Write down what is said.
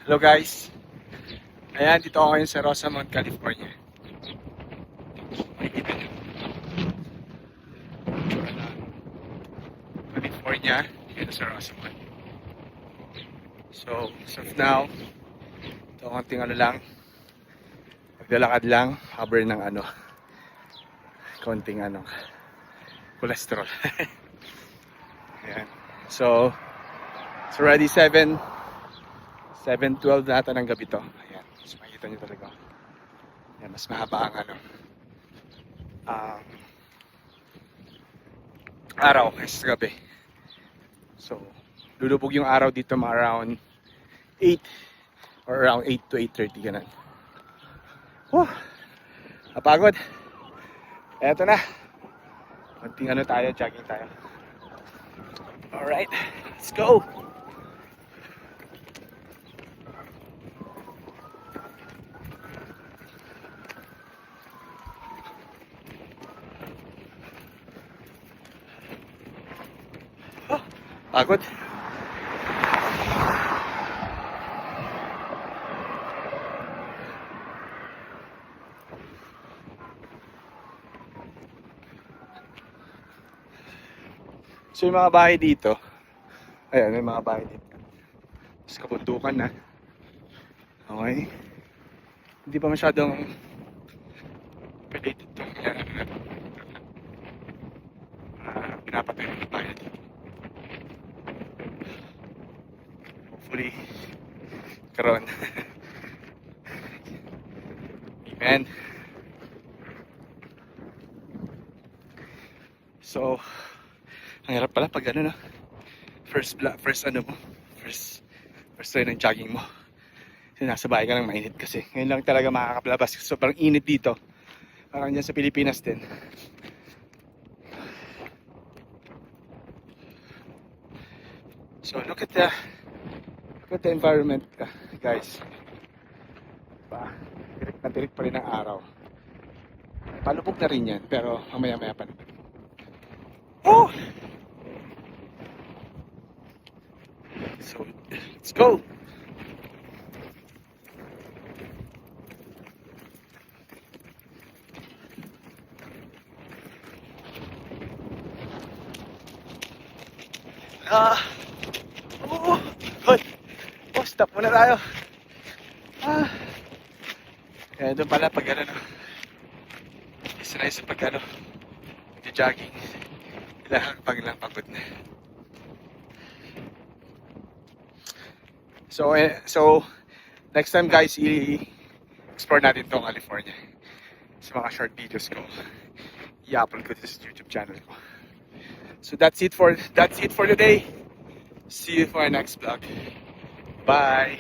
Hello guys. Ayan, dito ako ngayon sa Rosamond, California. Makikita nyo. California, dito sa Rosamond. So, as of now, ito konting lang, maglalakad lang, cover ng konting cholesterol. Ayan. So, it's already 7:12 na ata ng gabi to. Ayan. So, makikita nyo talaga. Ayan, mas mahaba ang araw kaysa sa gabi. So, lulubog yung araw dito around 8 or around 8 to 8:30 ganun. Napagod. Eto na. Konting tayo, jogging tayo. Alright, let's go! Pagod. So yung mga bahay dito, ayan, may mga bahay dito. Tapos kabundukan na. Okay. Hindi pa masyadong related itong pinapatay ng bahay dito. Hopefully, karon. Amen. So, ang hirap pala pag first try ng jogging mo. Kasi nasa bahay ka lang mainit kasi. Ngayon lang talaga makakaplabas kasi sobrang init dito. Parang dyan sa Pilipinas din. So look at the environment, guys. Tirik na tirik pa rin ang araw. Palubog na rin yan, pero mamaya-maya pa naman. Oh! So, let's go! Stop muna tayo. Kaya doon pala pag isa na isa pag jogging, kailangan pag lang pagod na. So next time guys, i-explore natin tong California. Sa mga short videos ko, i-upload ko sa YouTube channel ko. So that's it for today. See you for our next vlog. Bye.